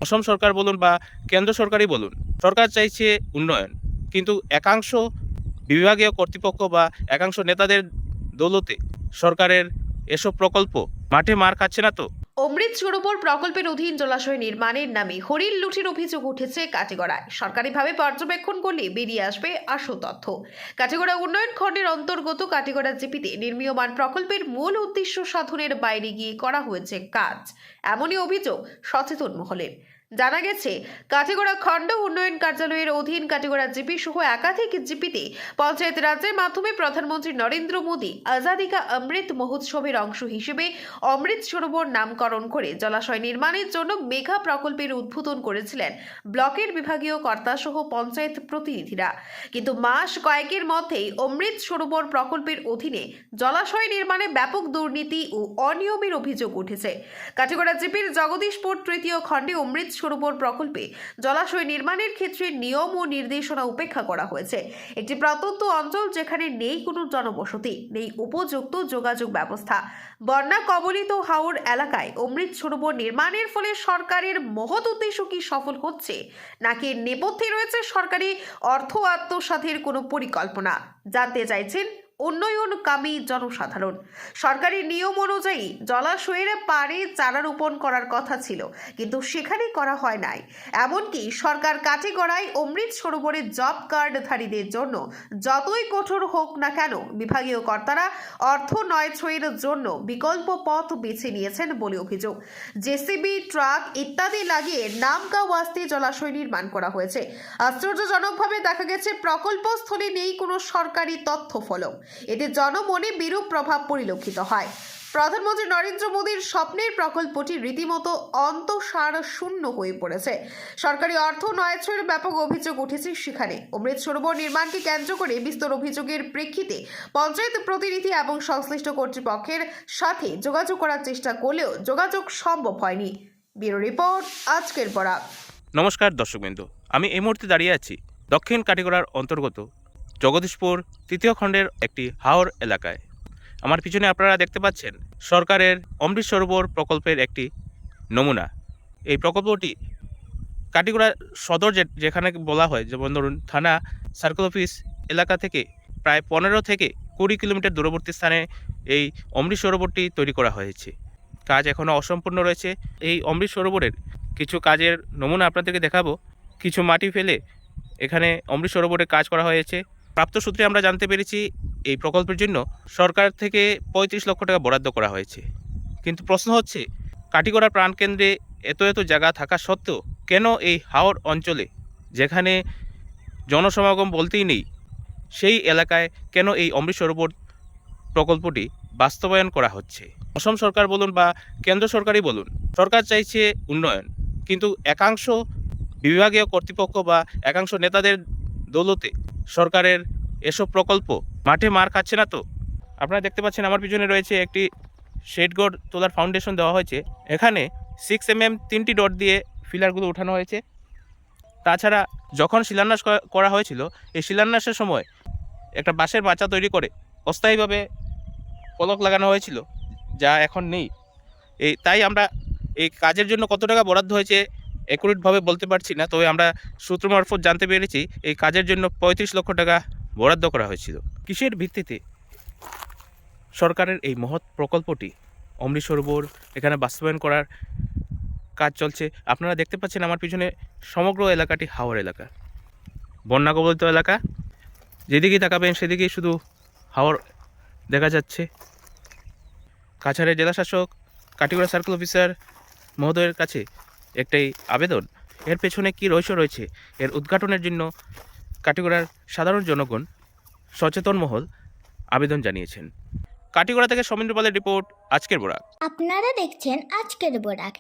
অসম সরকার বলুন বা কেন্দ্র সরকারই বলুন, সরকার চাইছে উন্নয়ন, কিন্তু একাংশ বিভাগীয় কর্তৃপক্ষ বা একাংশ নেতাদের দৌলতে সরকারের এসব প্রকল্প মাঠে মার খাচ্ছে না তো? অমৃত সরোবর প্রকল্পের অধীন জলাশয় নির্মাণের নামে হরিণ লুটের অভিযোগ উঠেছে কাটিগড়ায়। সরকারিভাবে পর্যবেক্ষণ করলে বেরিয়ে আসবে আসল তথ্য। কাটিগড়া উন্নয়ন খণ্ডের অন্তর্গত কাটিগড়া জিপিতে নির্মীয়মান প্রকল্পের মূল উদ্দেশ্য সাধনের বাইরে গিয়ে করা হয়েছে কাজ, এমনই অভিযোগ সচেতন মহলের। জানা গেছে, কাটিগড়া খণ্ড উন্নয়ন কার্যালয়ের অধীন কাটিগড়া জিপি সহ একাধিক জিপিতে পঞ্চায়েত রাজ্যের মাধ্যমে প্রধানমন্ত্রী নরেন্দ্র মোদী আজাদি কা অমৃত মহোৎসবের অংশ হিসেবে অমৃত সরোবর নামকরণ করে জলাশয় নির্মাণের জন্য মেগা প্রকল্পের উদ্বোধন করেছিলেন ব্লকের বিভাগীয় কর্তা সহ পঞ্চায়েত প্রতিনিধিরা। কিন্তু মাস কয়েকের মধ্যেই অমৃত সরোবর প্রকল্পের অধীনে জলাশয় নির্মাণে ব্যাপক দুর্নীতি ও অনিয়মের অভিযোগ উঠেছে। কাটিগড়া জিপির জগদীশপুর তৃতীয় খণ্ডে অমৃত সরোবর প্রকল্পে জলাশয় নির্মাণের ক্ষেত্রে নিয়ম ও নির্দেশনা উপেক্ষা করা হয়েছে। একটি প্রত্যন্ত অঞ্চল যেখানে নেই কোনো জনবসতি, নেই উপযুক্ত যোগাযোগ ব্যবস্থা। বন্যা কবলিত হাওর এলাকায় অমৃত সরোবর নির্মাণের ফলে সরকারের মহৎ উদ্দেশ্য কি সফল হচ্ছে, নাকি নেপথ্যে রয়েছে সরকারি অর্থ আত্মসাতের কোনো পরিকল্পনা, জানতে চাইছেন উন্নয়নকামী জনসাধারণ। সরকারি নিয়ম অনুযায়ী জলাশয়ের পাড়ে চারা রোপণ করার কথা ছিল, কিন্তু সেখানে করা হয় নাই। এমনকি সরকার কাটিগড়ায় অমৃত সরোবরের জব কার্ডধারীদের জন্য যতই কঠোর হোক না কেন, বিভাগীয় কর্তারা অর্থ নয়ছয়ের জন্য বিকল্প পথ বেছে নিয়েছেন বলে অভিযোগ। জেসিবি, ট্রাক ইত্যাদি লাগিয়ে নামকা ওয়াস্তে জলাশয় নির্মাণ করা হয়েছে। আশ্চর্যজনকভাবে দেখা গেছে প্রকল্পস্থলে নেই কোনো সরকারি তথ্য ফলক। এতে জনমনে বিরূপ প্রভাব পরিলক্ষিত হয়। প্রধানমন্ত্রী নরেন্দ্র মোদীর স্বপ্নের প্রকল্পটি রীতিমতো অন্তঃসার শূন্য হয়ে পড়েছে। সরকারি অর্থ নয়ছয়ের ব্যাপক অভিযোগ উঠেছে সেখানে। অমৃত সরোবর নির্মাণকে কেন্দ্র করে বিস্তর অভিযোগের প্রেক্ষিতে পঞ্চায়েত প্রতিনিধি এবং সংশ্লিষ্ট কর্তৃপক্ষের সাথে যোগাযোগ করার চেষ্টা করলেও যোগাযোগ সম্ভব হয়নি। ব্যুরো রিপোর্ট, আজকের বরাক। নমস্কার দর্শকবৃন্দ, আমি এই মুহূর্তে দাঁড়িয়ে আছি দক্ষিণ কাটিগড়ার অন্তর্গত জগদীশপুর তৃতীয় খণ্ডের একটি হাওর এলাকায়। আমার পিছনে আপনারা দেখতে পাচ্ছেন সরকারের অমৃত সরোবর প্রকল্পের একটি নমুনা। এই প্রকল্পটি কাটিগড়া সদর যেখানে বলা হয়, যেমন ধরুন থানা, সার্কেল অফিস এলাকা থেকে প্রায় 15 থেকে 20 কিলোমিটার দূরবর্তী স্থানে এই অমৃত সরোবরটি তৈরি করা হয়েছে। কাজ এখনও অসম্পূর্ণ রয়েছে। এই অমৃত সরোবরের কিছু কাজের নমুনা আপনাদেরকে দেখাবো। কিছু মাটি ফেলে এখানে অমৃত সরোবরে কাজ করা হয়েছে। প্রাপ্ত সূত্রে আমরা জানতে পেরেছি এই প্রকল্পের জন্য সরকার থেকে 35 লক্ষ টাকা বরাদ্দ করা হয়েছে। কিন্তু প্রশ্ন হচ্ছে, কাটিগড়ার প্রাণকেন্দ্রে এত এত জায়গা থাকা সত্ত্বেও কেন এই হাওর অঞ্চলে, যেখানে জনসমাগম বলতেই নেই, সেই এলাকায় কেন এই অমৃত সরোবর প্রকল্পটি বাস্তবায়ন করা হচ্ছে? অসম সরকার বলুন বা কেন্দ্র সরকারই বলুন, সরকার চাইছে উন্নয়ন, কিন্তু একাংশ বিভাগীয় কর্তৃপক্ষ বা একাংশ নেতাদের দৌলতে সরকারের এসব প্রকল্প মাঠে মার খাচ্ছে না তো? আপনারা দেখতে পাচ্ছেন আমার পিছনে রয়েছে একটি শেডগড় তোলার ফাউন্ডেশন দেওয়া হয়েছে। এখানে 6 mm 3টি ডট দিয়ে ফিলারগুলো উঠানো হয়েছে। তাছাড়া যখন শিলান্যাস করা হয়েছিল, এই শিলান্যাসের সময় একটা বাঁশের মাচা তৈরি করে অস্থায়ীভাবে ফলক লাগানো হয়েছিল, যা এখন নেই। তাই আমরা এই কাজের জন্য কত টাকা বরাদ্দ হয়েছে অ্যাকুরেটভাবে বলতে পারছি না, তবে আমরা সূত্র মারফত জানতে পেরেছি এই কাজের জন্য 35 লক্ষ টাকা বরাদ্দ করা হয়েছিল। কিসের ভিত্তিতে সরকারের এই মহৎ প্রকল্পটি অমৃত সরোবর এখানে বাস্তবায়ন করার কাজ চলছে? আপনারা দেখতে পাচ্ছেন আমার পিছনে সমগ্র এলাকাটি হাওর এলাকা, বন্যা কবলিত এলাকা। যেদিকেই তাকাবেন সেদিকেই শুধু হাওর দেখা যাচ্ছে। কাছাড়ের জেলাশাসক, কাটিগড়া সার্কেল অফিসার মহোদয়ের কাছে একটাই আবেদন, এর পেছনে কী রহস্য রয়েছে এর উদ্ঘাটনের জন্য কাটিগড়ার সাধারণ জনগণ, সচেতন মহল আবেদন জানিয়েছেন। কাটিগড়া থেকে সমীন্দ্র পালের রিপোর্ট, আজকের বরাক। আপনারা দেখছেন আজকের বরাক।